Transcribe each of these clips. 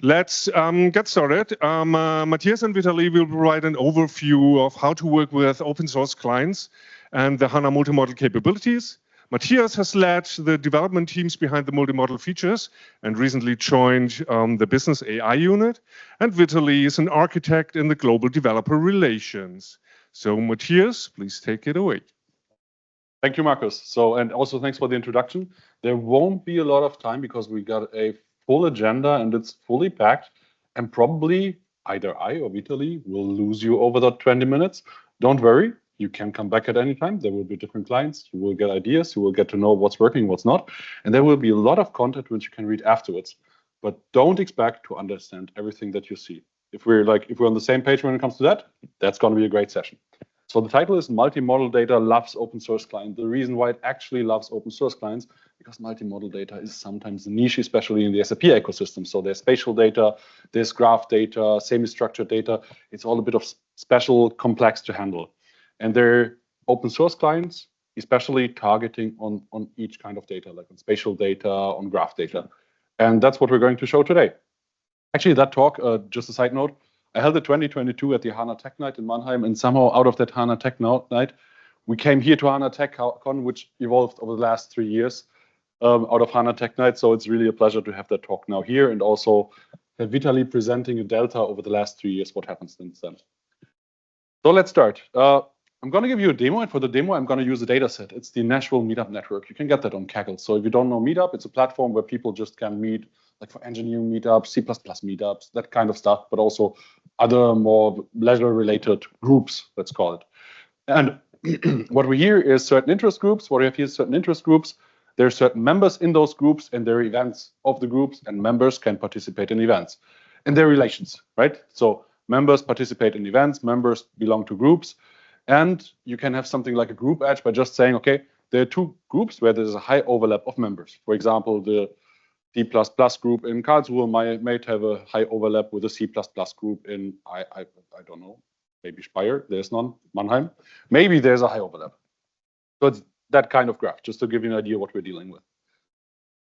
Let's get started. Mathias and Vitaliy will provide an overview of how to work with open source clients and the HANA multi-model capabilities. Mathias has led the development teams behind the multi-model features and recently joined the business AI unit. And Vitaliy is an architect in the global developer relations. So Mathias, please take it away. Thank you, Markus. And also thanks for the introduction. There won't be a lot of time because we got a full agenda and it's fully packed. And probably either I or Vitaliy will lose you over the 20 minutes. Don't worry, you can come back at any time. There will be different clients. You will get ideas. You will get to know what's working, what's not. And there will be a lot of content which you can read afterwards. But don't expect to understand everything that you see. If we're on the same page when it comes to that, that's going to be a great session. So the title is Multi-Model Data Loves Open Source Client. The reason why it actually loves open source clients, because multi-model data is sometimes niche, especially in the SAP ecosystem. So there's spatial data, there's graph data, semi-structured data. It's all a bit of special, complex to handle. And they're open source clients, especially targeting on each kind of data, like on spatial data, on graph data. And that's what we're going to show today. Actually, that talk, just a side note, I held it 2022 at the HANA Tech Night in Mannheim, and somehow out of that HANA Tech Night, we came here to HANA Tech Con, which evolved over the last 3 years out of HANA Tech Night. So it's really a pleasure to have that talk now here, and also have Vitaliy presenting a delta over the last 3 years, what happened since then. So let's start. I'm going to give you a demo, and for the demo, I'm going to use a data set. It's the Nashville Meetup Network. You can get that on Kaggle. So if you don't know Meetup, it's a platform where people just can meet, like for engineering meetups, C++ meetups, that kind of stuff, but also other more leisure-related groups, let's call it. And what we hear is certain interest groups. What we have here is certain interest groups. There are certain members in those groups, and there are events of the groups, and members can participate in events. And there are relations, right? So members participate in events, members belong to groups, and you can have something like a group edge by just saying, okay, there are two groups where there's a high overlap of members. For example, the C++ group in Karlsruhe might have a high overlap with the C++ group in, I don't know, maybe Speyer, there's none, Mannheim. Maybe there's a high overlap. So it's that kind of graph, just to give you an idea what we're dealing with.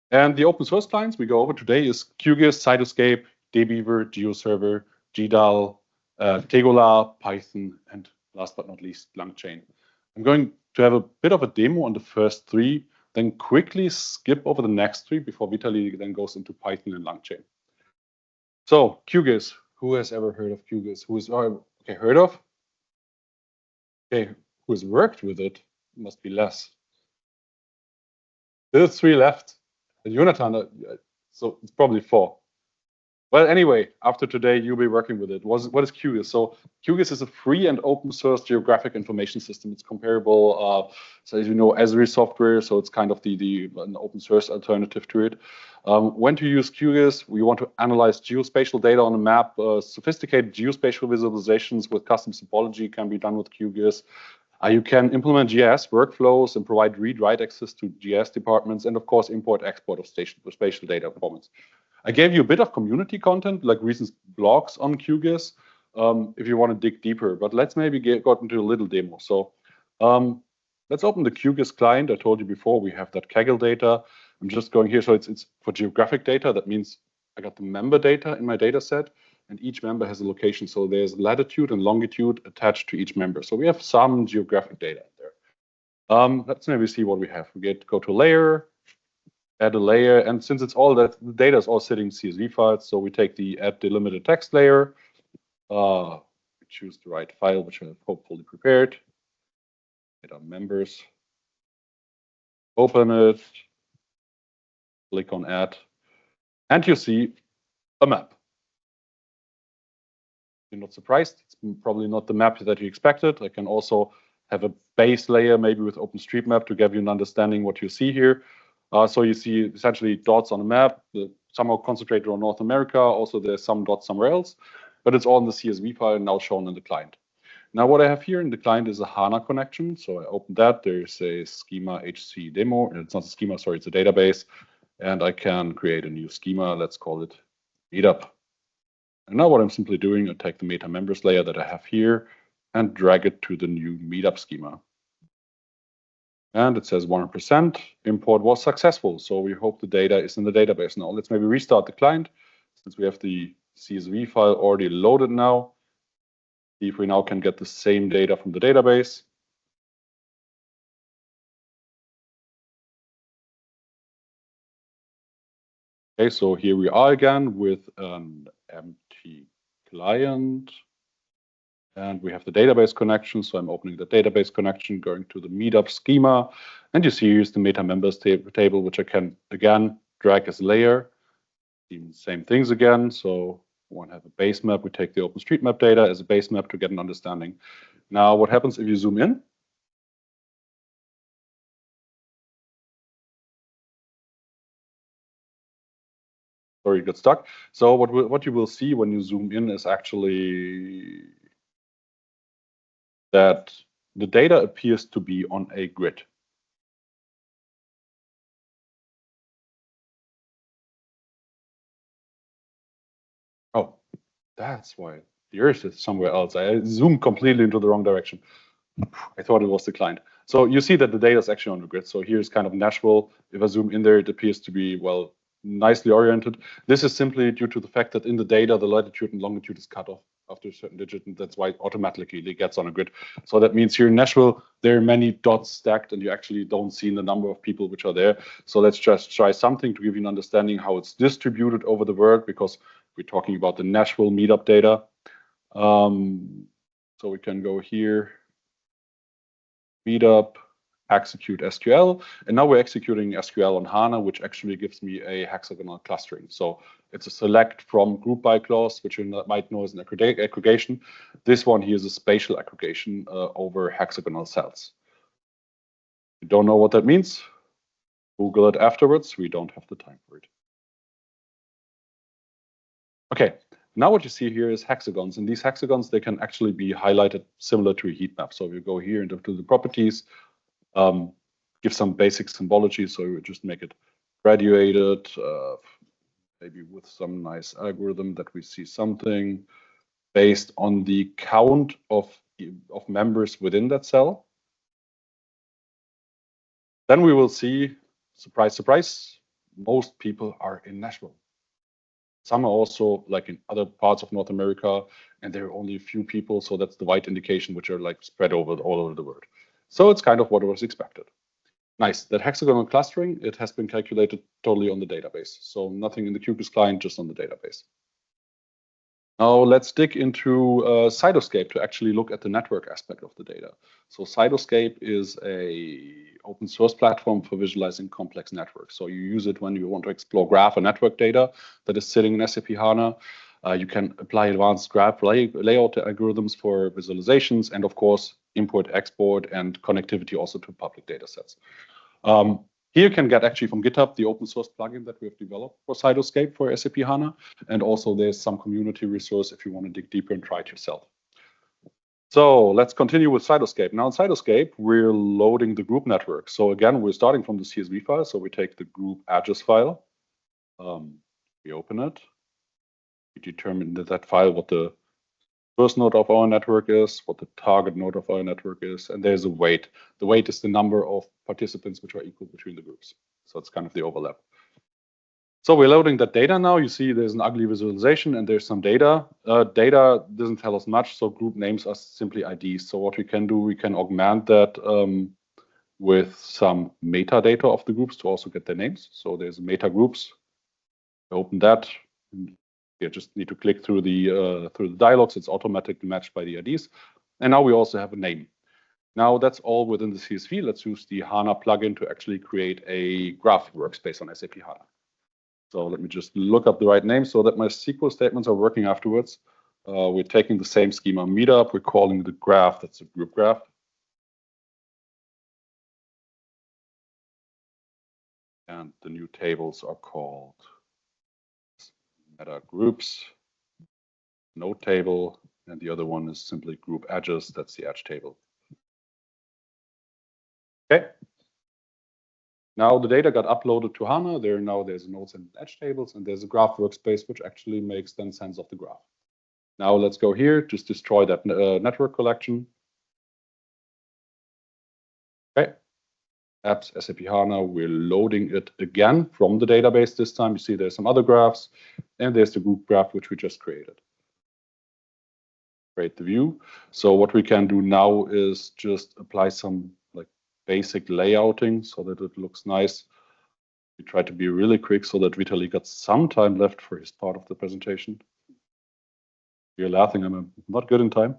And the open source clients we go over today is QGIS, Cytoscape, DBeaver, GeoServer, GDAL, Tegola, Python, and last but not least, LangChain. I'm going to have a bit of a demo on the first three, then quickly skip over the next three before Vitaliy then goes into Python and LangChain. So QGIS, who has ever heard of QGIS? Who is okay, heard of? Okay, who has worked with it? Must be less. There's 3 left. And Jonathan, so it's probably 4. Well, anyway, after today, you'll be working with it. What is QGIS? So QGIS is a free and open source geographic information system. It's comparable, so as you know, Esri software. So it's kind of an open source alternative to it. When to use QGIS? We want to analyze geospatial data on a map. Sophisticated geospatial visualizations with custom topology can be done with QGIS. You can implement GIS workflows and provide read-write access to GIS departments, and of course, import-export of spatial data formats. I gave you a bit of community content, like recent blogs on QGIS, if you want to dig deeper. But let's maybe go into a little demo. So let's open the QGIS client. I told you before we have that Kaggle data. I'm just going here. So it's for geographic data. That means I got the member data in my data set, and each member has a location. So there's latitude and longitude attached to each member. So we have some geographic data there. Let's maybe see what we have. We go to layer, add a layer, and since it's all that, the data is all sitting in CSV files, so we take the add delimited text layer, we choose the right file, which I have hopefully prepared, data members, open it, click on add, and you see a map. You're not surprised, it's probably not the map that you expected. I can also have a base layer, maybe with OpenStreetMap, to give you an understanding what you see here. So you see essentially dots on a map, somehow concentrated on North America. Also, there's some dots somewhere else, but it's all in the CSV file now shown in the client. Now, what I have here in the client is a HANA connection. So I open that. There's a schema HC demo. It's not a schema, sorry, it's a database. And I can create a new schema. Let's call it Meetup. And now what I'm simply doing, I take the meta members layer that I have here and drag it to the new Meetup schema. And it says 100% import was successful. So we hope the data is in the database now. Let's maybe restart the client. since we have the CSV file already loaded now, see if we now can get the same data from the database. Okay, so here we are again with an empty client. And we have the database connection. So I'm opening the database connection, going to the meetup schema. And you see here's the meta members table, which I can, again, drag as a layer. Even same things again. So we want to have a base map. We take the OpenStreetMap data as a base map to get an understanding. Now, what happens if you zoom in? Sorry, it got stuck. So what you will see when you zoom in is actually that the data appears to be on a grid. Oh, that's why the Earth is somewhere else. I zoomed completely into the wrong direction. I thought it was the client. So you see that the data is actually on the grid. So here's kind of Nashville. If I zoom in there, it appears to be, well, nicely oriented. This is simply due to the fact that in the data, the latitude and longitude is cut off after a certain digit, and that's why it automatically gets on a grid. So that means here in Nashville, there are many dots stacked, and you actually don't see the number of people which are there. So let's just try something to give you an understanding how it's distributed over the world, because we're talking about the Nashville meetup data. So we can go here, meetup, execute SQL, and now we're executing SQL on HANA, which actually gives me a hexagonal clustering. So it's a select from group by clause, which you might know as an aggregation. This one here is a spatial aggregation over hexagonal cells. If you don't know what that means, Google it afterwards. We don't have the time for it. Okay, now what you see here is hexagons, and these hexagons, they can actually be highlighted similar to a heat map. So if you go here into the properties, give some basic symbology, so you just make it graduated, maybe with some nice algorithm that we see something based on the count of members within that cell. Then we will see, surprise, surprise, most people are in Nashville. Some are also like in other parts of North America, and there are only a few people, so that's the white indication, which are like spread over all over the world. So it's kind of what was expected. Nice. That hexagonal clustering, it has been calculated totally on the database. So nothing in the QGIS client, just on the database. Now let's dig into Cytoscape to actually look at the network aspect of the data. So Cytoscape is a open source platform for visualizing complex networks. So you use it when you want to explore graph or network data that is sitting in SAP HANA. You can apply advanced graph layout algorithms for visualizations, and of course, import, export, and connectivity also to public data sets. Here you can get actually from GitHub the open source plugin that we have developed for Cytoscape for SAP HANA. And also there's some community resource if you want to dig deeper and try it yourself. So let's continue with Cytoscape. Now in Cytoscape, we're loading the group network. So again, we're starting from the CSV file. So we take the group address file, we open it, we determine that file what the first node of our network is, what the target node of our network is, and there's a weight. The weight is the number of participants which are equal between the groups. So it's kind of the overlap. So we're loading that data now. You see there's an ugly visualization and there's some data. Data doesn't tell us much, so group names are simply IDs. So what we can do, we can augment that with some metadata of the groups to also get their names. So there's meta groups. Open that. You just need to click through the dialogues. It's automatically matched by the IDs. And now we also have a name. Now that's all within the CSV. Let's use the HANA plugin to actually create a graph workspace on SAP HANA. So let me just look up the right name so that my SQL statements are working afterwards. We're taking the same schema meetup. We're calling the graph, that's a group graph. And the new tables are called meta groups, node table, and the other one is simply group edges. That's the edge table. Okay. Now the data got uploaded to HANA. There's nodes and edge tables, and there's a graph workspace, which actually makes then sense of the graph. Now let's go here, just destroy that network collection. Okay. apps, SAP HANA, we're loading it again from the database this time. You see there's some other graphs, and there's the group graph, which we just created. Create the view. So what we can do now is just apply some like basic layouting so that it looks nice. We try to be really quick so that Vitaliy got some time left for his part of the presentation. You're laughing, I'm not good in time.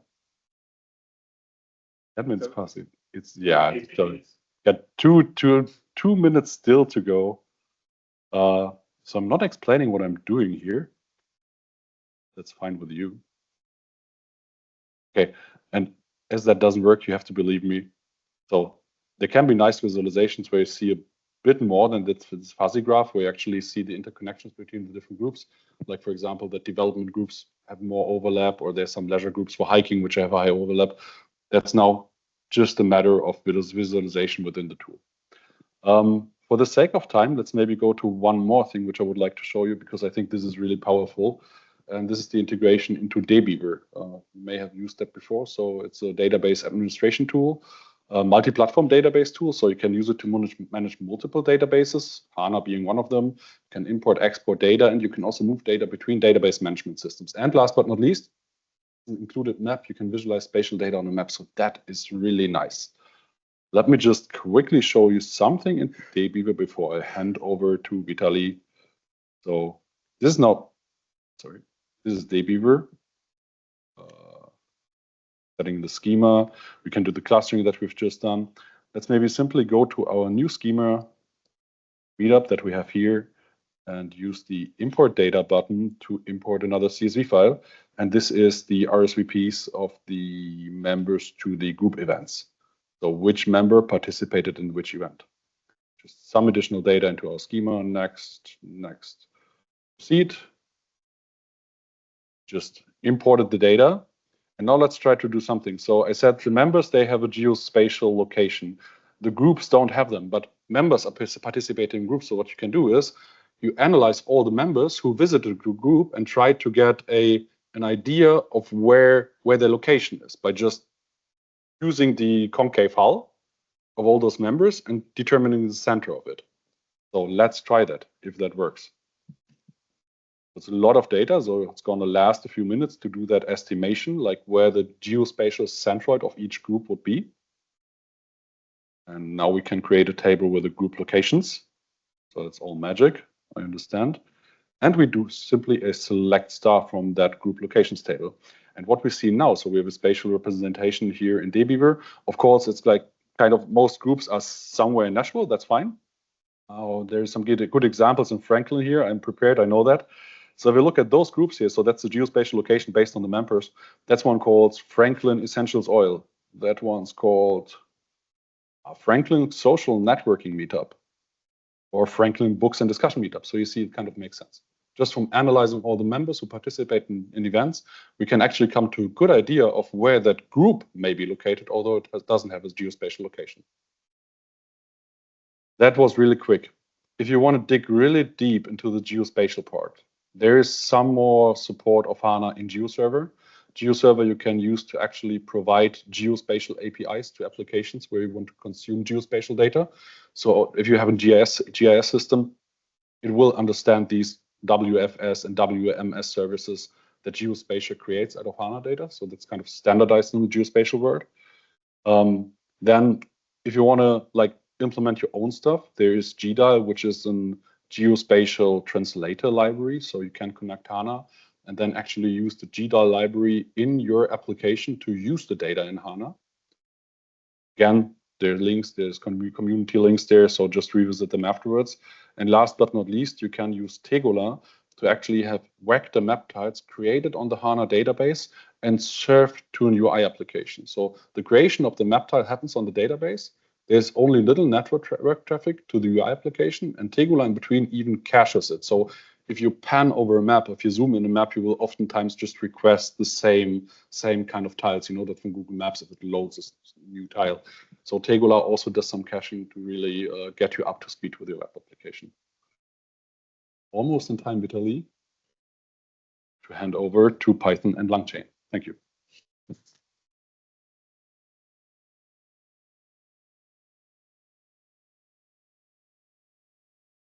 That means passing. It's, yeah, it's got two minutes still to go. So I'm not explaining what I'm doing here. That's fine with you. Okay, and as that doesn't work, you have to believe me. So there can be nice visualizations where you see a bit more than this fuzzy graph, where you actually see the interconnections between the different groups. Like, for example, that development groups have more overlap, or there's some leisure groups for hiking which have a high overlap. That's now just a matter of visualization within the tool. For the sake of time, let's maybe go to one more thing which I would like to show you, because I think this is really powerful. And this is the integration into DBeaver. You may have used that before. So it's a database administration tool, a multi-platform database tool. So you can use it to manage multiple databases, HANA being one of them. You can import, export data, and you can also move data between database management systems. And last but not least, included map, you can visualize spatial data on a map. So that is really nice. Let me just quickly show you something in DBeaver before I hand over to Vitaliy. So this is now, sorry, this is DBeaver. Setting the schema. We can do the clustering that we've just done. Let's maybe simply go to our new schema meetup that we have here and use the import data button to import another CSV file. And this is the RSVPs of the members to the group events. So which member participated in which event. Just some additional data into our schema. Next. Proceed. Just imported the data. And now let's try to do something. So I said the members, they have a geospatial location. The groups don't have them, but members are participating in groups. So what you can do is you analyze all the members who visited a group and try to get an idea of where their location is by just using the concave hull of all those members and determining the center of it. So let's try that, if that works. It's a lot of data, so it's going to last a few minutes to do that estimation, like where the geospatial centroid of each group would be. And now we can create a table with the group locations. So it's all magic, I understand. And we do simply a select star from that group locations table. And what we see now, so we have a spatial representation here in DBeaver. Of course, it's like kind of most groups are somewhere in Nashville, that's fine. There's some good examples in Franklin here. I'm prepared, I know that. So if we look at those groups here, so that's the geospatial location based on the members. That's one called Franklin Essentials Oil. That one's called Franklin Social Networking Meetup, or Franklin Books and Discussion Meetup. So you see, it kind of makes sense. Just from analyzing all the members who participate in events, we can actually come to a good idea of where that group may be located, although it doesn't have a geospatial location. That was really quick. If you want to dig really deep into the geospatial part, there is some more support of HANA in GeoServer. GeoServer you can use to actually provide geospatial APIs to applications where you want to consume geospatial data. So if you have a GIS system, it will understand these WFS and WMS services that Geospatial creates out of HANA data. So that's kind of standardized in the geospatial world. Then if you want to like implement your own stuff, there is GDAL, which is an geospatial translator library. So you can connect HANA and then actually use the GDAL library in your application to use the data in HANA. Again, there are links, there's community links there, so just revisit them afterwards. And last but not least, you can use Tegola to actually have vector map tiles created on the HANA database and served to an UI application. So the creation of the map tile happens on the database. There's only little network traffic to the UI application, and Tegola in between even caches it. So if you pan over a map, if you zoom in a map, you will oftentimes just request the same kind of tiles. You know that from Google Maps if it loads a new tile. So Tegola also does some caching to really get you up to speed with your web application. Almost in time, Vitaliy, to hand over to Python and LangChain. Thank you.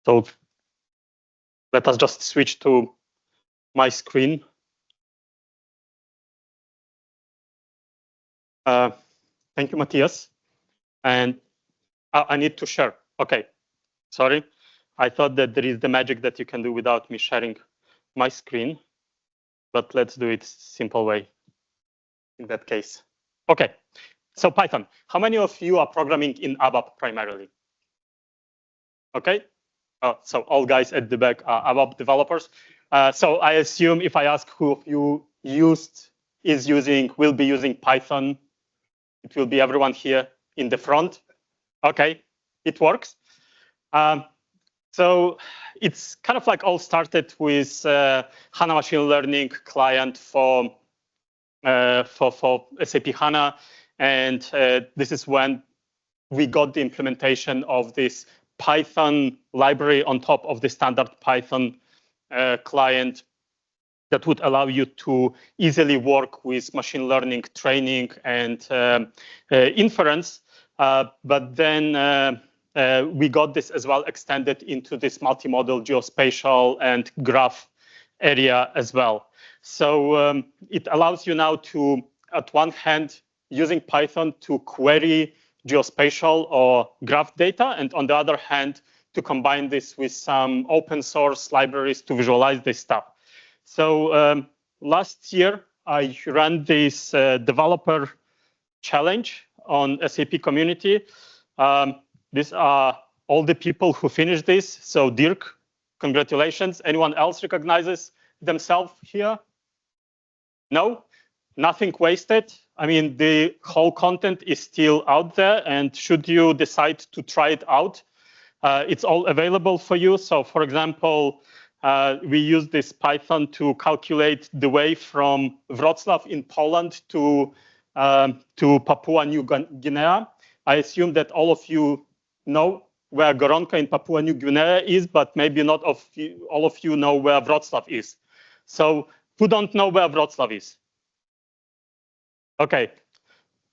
So let us just switch to my screen. Thank you, Mathias. And I need to share. Okay, sorry. I thought that there is the magic that you can do without me sharing my screen, but let's do it simple way in that case. Okay, so Python. How many of you are programming in ABAP primarily? Okay, so all guys at the back are ABAP developers. So I assume if I ask who of you will be using Python, it will be everyone here in the front. Okay, it works. So it's kind of like all started with HANA machine learning client for SAP HANA. And this is when we got the implementation of this Python library on top of the standard Python client that would allow you to easily work with machine learning training and inference. But then we got this as well extended into this multimodal geospatial and graph area as well. So it allows you now to, at one hand, using Python to query geospatial or graph data, and on the other hand, to combine this with some open source libraries to visualize this stuff. So last year, I ran this developer challenge on SAP community. These are all the people who finished this. So Dirk, congratulations. Anyone else recognizes themselves here? No, nothing wasted. I mean, the whole content is still out there. And should you decide to try it out, it's all available for you. So for example, we use this Python to calculate the way from Wrocław in Poland to Papua New Guinea. I assume that all of you know where Goronka in Papua New Guinea is, but maybe not all of you know where Wrocław is. So who don't know where Wrocław is? Okay,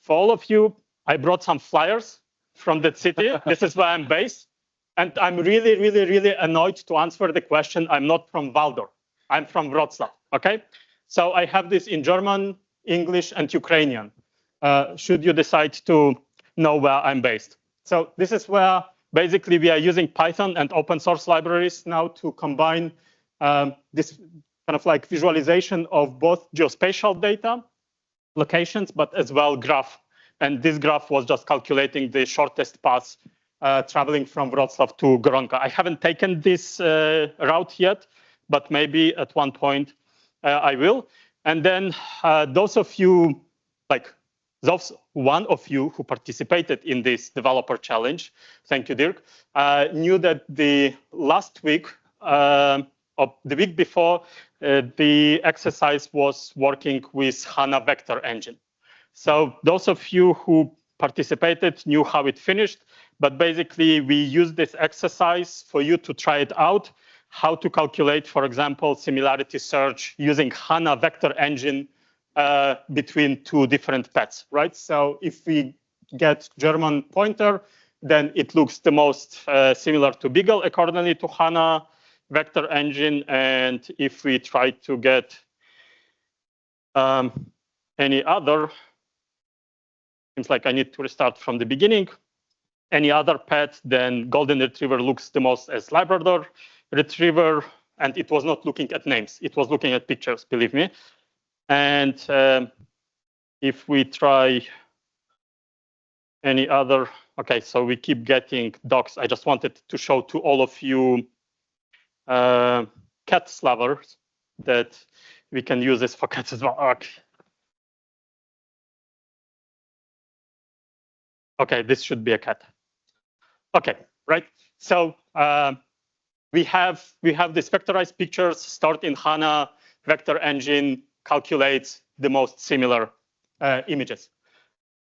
for all of you, I brought some flyers from that city. This is where I'm based. And I'm really, really, really annoyed to answer the question. I'm not from Waldorf. I'm from Wrocław, okay? So I have this in German, English, and Ukrainian, should you decide to know where I'm based. So this is where basically we are using Python and open source libraries now to combine this kind of like visualization of both geospatial data, locations, but as well graph. And this graph was just calculating the shortest path traveling from Wrocław to Goronka. I haven't taken this route yet, but maybe at one point I will. And then those of you, those one of you who participated in this developer challenge, thank you, Dirk, knew that the last week, or the week before, the exercise was working with HANA vector engine. So those of you who participated knew how it finished, but basically we used this exercise for you to try it out, how to calculate, for example, similarity search using HANA vector engine between two different paths, right? So if we get German pointer, then it looks the most similar to Beagle accordingly to HANA vector engine. And if we try to get any other, seems like I need to restart from the beginning. Any other path, then Golden Retriever looks the most as Labrador Retriever, and it was not looking at names. It was looking at pictures, believe me. And if we try any other, okay, so we keep getting dogs. I just wanted to show to all of you cat lovers that we can use this for cats as well. Okay, this should be a cat. Okay, right. So we have these vectorized pictures stored in HANA vector engine, calculates the most similar images.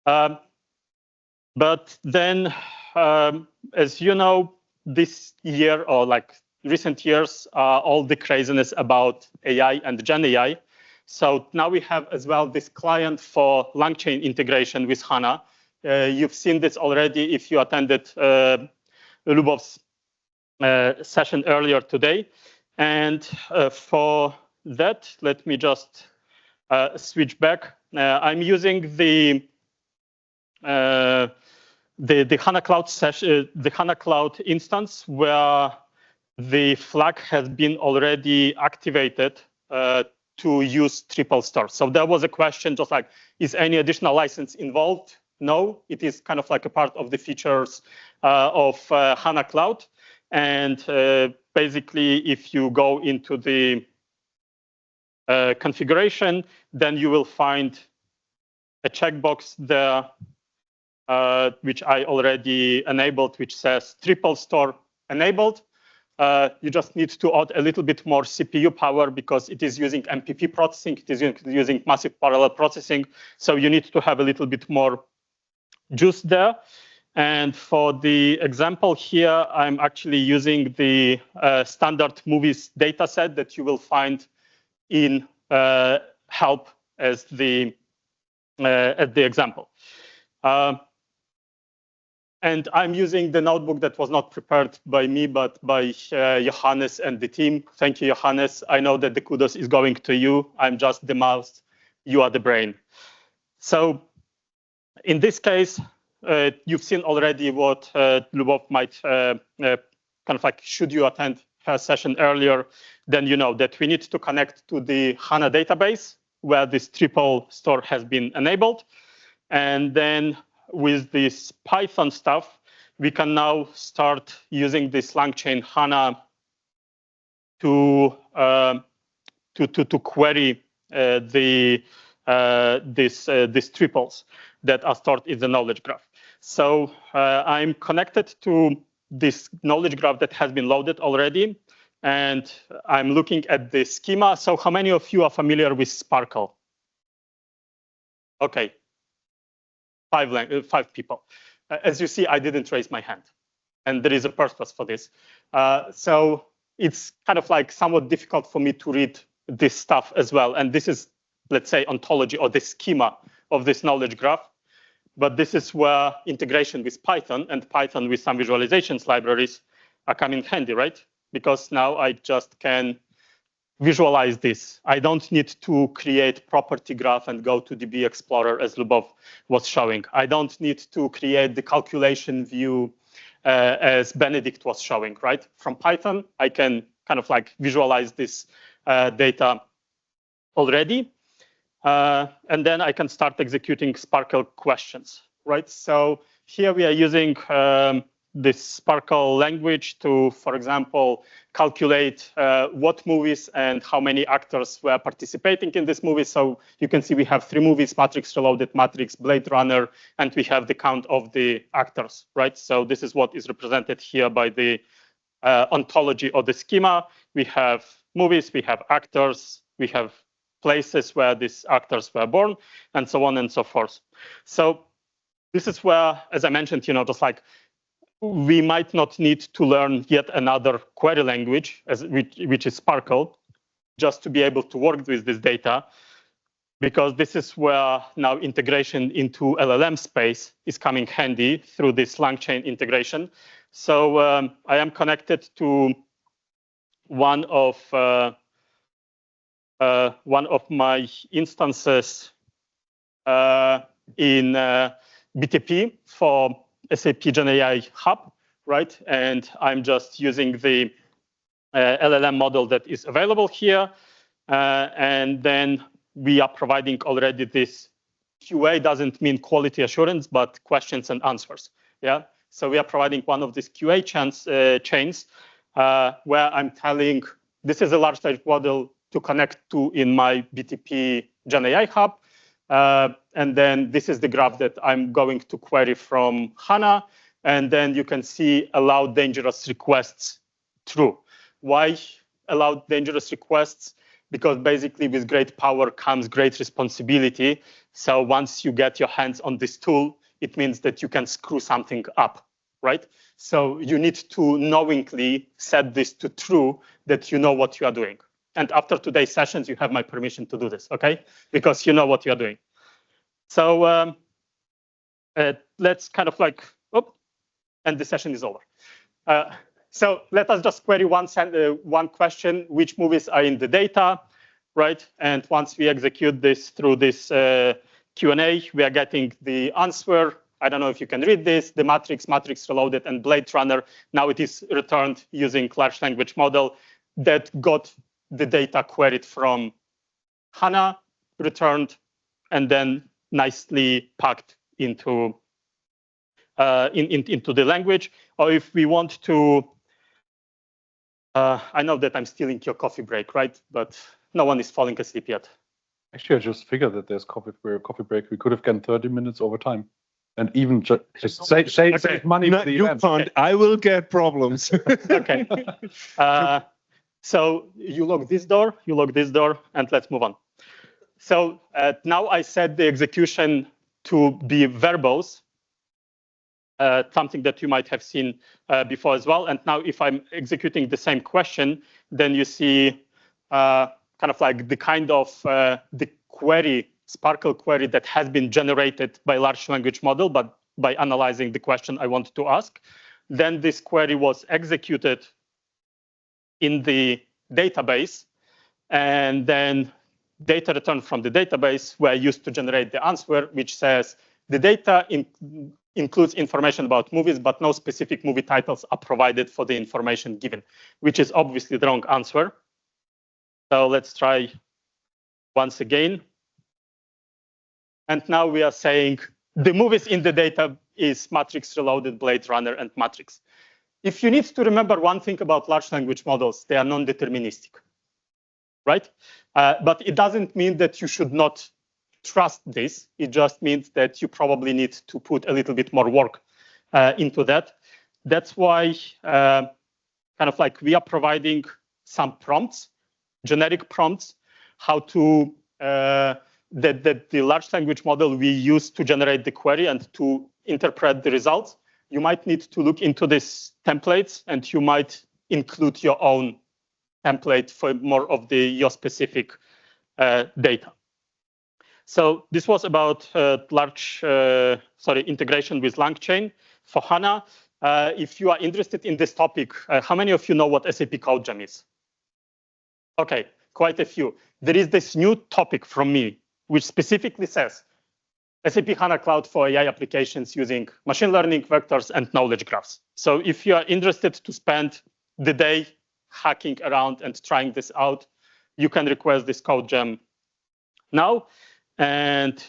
But then, as you know, this year or like recent years, all the craziness about AI and Gen AI. So now we have as well this client for LangChain integration with HANA. You've seen this already if you attended Lubov's session earlier today. And for that, let me just switch back. I'm using the HANA Cloud session, the HANA Cloud instance, where the flag has been already activated to use triple store. So there was a question just like, is any additional license involved? No, it is kind of like a part of the features of HANA Cloud. And basically, if you go into the configuration, then you will find a checkbox there, which I already enabled, which says triple store enabled. You just need to add a little bit more CPU power because it is using MPP processing. It is using massive parallel processing. So you need to have a little bit more juice there. And for the example here, I'm actually using the standard movies data set that you will find in help as the example. And I'm using the notebook that was not prepared by me, but by Johannes and the team. Thank you, Johannes. I know that the kudos is going to you. I'm just the mouse. You are the brain. So in this case, you've seen already what Lubov might kind of like, should you attend her session earlier, then you know that we need to connect to the HANA database where this triple store has been enabled. And then with this Python stuff, we can now start using this LangChain HANA to query these triples that are stored in the knowledge graph. So I'm connected to this knowledge graph that has been loaded already, and I'm looking at the schema. So how many of you are familiar with Sparkle? Okay. Five people. As you see, I didn't raise my hand. And there is a purpose for this. So it's kind of like somewhat difficult for me to read this stuff as well. And this is, let's say, ontology or the schema of this knowledge graph. But this is where integration with Python and Python with some visualizations libraries are coming handy, right? Because now I just can visualize this. I don't need to create property graph and go to DB Explorer as Lubov was showing. I don't need to create the calculation view as Benedict was showing, right? From Python, I can kind of like visualize this data already. And then I can start executing Sparkle questions, right? So here we are using this Sparkle language to, for example, calculate what movies and how many actors were participating in this movie. So you can see we have 3 movies, Matrix Reloaded, Matrix, Blade Runner, and we have the count of the actors, right? So this is what is represented here by the ontology or the schema. We have movies, we have actors, we have places where these actors were born, and so on and so forth. So this is where, as I mentioned, just like we might not need to learn yet another query language, which is Sparkle, just to be able to work with this data, because this is where now integration into LLM space is coming handy through this LangChain integration. So I am connected to one of my instances in BTP for SAP GenAI Hub, right? And I'm just using the LLM model that is available here. And then we are providing already this QA, doesn't mean quality assurance, but questions and answers. Yeah. So we are providing one of these QA chains where I'm telling, this is a large language model to connect to in my BTP GenAI Hub. And then this is the graph that I'm going to query from HANA. And then you can see allow dangerous requests true. Why allow dangerous requests? Because basically with great power comes great responsibility. So once you get your hands on this tool, it means that you can screw something up, right? So you need to knowingly set this to true, that you know what you are doing. And after today's sessions, you have my permission to do this, okay? Because you know what you're doing. So let's kind of like, and the session is over. So let us just query one question: which movies are in the data, right? And once we execute this through this Q&A, we are getting the answer. I don't know if you can read this: the Matrix, Matrix Reloaded, and Blade Runner. Now it is returned using large language model that got the data queried from HANA, returned, and then nicely packed into into the language. Or if we want to, I know that I'm stealing your coffee break, right? But no one is falling asleep yet. Actually, I just figured that there's coffee break. We could have gotten 30 minutes over time. And even just save money for the event. Can't. I will get problems. Okay. So you lock this door, and let's move on. So now I set the execution to be verbose, something that you might have seen before as well. And now if I'm executing the same question, then you see kind of like the kind of the query, Sparkle query that has been generated by large language model, but by analyzing the question I want to ask. Then this query was executed in the database, and then data returned from the database were used to generate the answer, which says the data includes information about movies, but no specific movie titles are provided for the information given, which is obviously the wrong answer. So let's try once again. And now we are saying the movies in the data is Matrix Reloaded, Blade Runner, and Matrix. If you need to remember one thing about large language models, they are non-deterministic, right? But it doesn't mean that you should not trust this. It just means that you probably need to put a little bit more work into that. That's why kind of like we are providing some prompts, generic prompts, how to that the large language model we use to generate the query and to interpret the results. You might need to look into these templates, and you might include your own template for more of your specific data. So this was about integration with LangChain for HANA. If you are interested in this topic, how many of you know what SAP CodeGem is? Okay, quite a few. There is this new topic from me, which specifically says SAP HANA Cloud for AI applications using machine learning, vectors, and knowledge graphs. So if you are interested to spend the day hacking around and trying this out, you can request this CodeGem now. And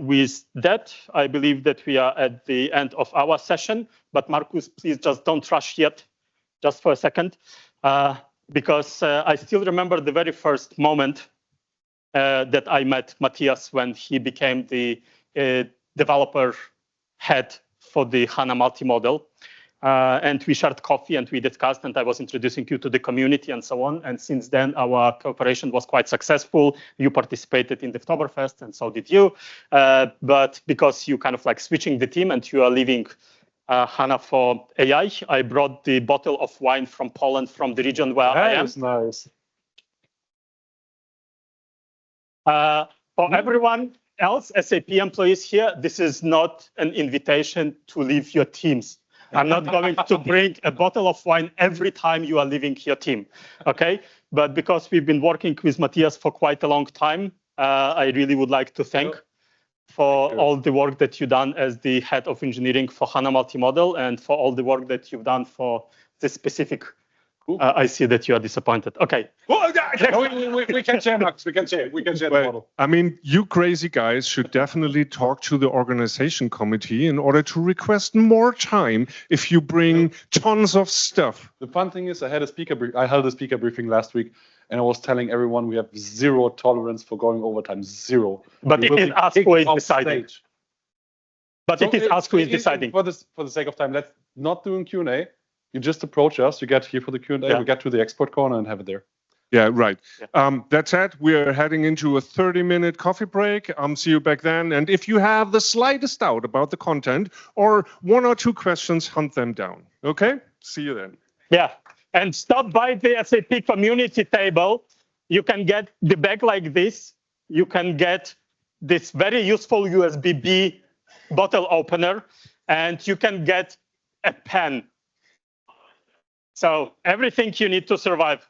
with that, I believe that we are at the end of our session. But Marcus, please just don't rush yet, just for a second, because I still remember the very first moment that I met Mathias when he became the developer head for the HANA multi-model. And we shared coffee and we discussed, and I was introducing you to the community and so on. And since then, our cooperation was quite successful. You participated in the Oktoberfest, and so did you. But because you kind of like switching the team and you are leaving HANA for AI, I brought the bottle of wine from Poland, from the region where I am. That is nice. For everyone else, SAP employees here, this is not an invitation to leave your teams. I'm not going to bring a bottle of wine every time you are leaving your team, okay? But because we've been working with Mathias for quite a long time, I really would like to thank for all the work that you've done as the head of engineering for HANA multi-model, and for all the work that you've done for this specific. I see that you are disappointed. Okay. We can share, Max. We can share the model. I mean, you crazy guys should definitely talk to the organization committee in order to request more time if you bring tons of stuff. The fun thing is, I held a speaker briefing last week, and I was telling everyone we have zero tolerance for going overtime, zero. But it is us who is deciding. But it is us who is deciding. For the sake of time, let's not do a Q&A. You just approach us, you get here for the Q&A, we get to the export corner and have it there. Yeah, right. Yeah. That's it. We're heading into a 30-minute coffee break. See you back then. And if you have the slightest doubt about the content or one or two questions, hunt them down. Okay? See you then. Yeah. And stop by the SAP community table. You can get the bag like this. You can get this very useful USB-B bottle opener. And you can get a pen. So everything you need to survive.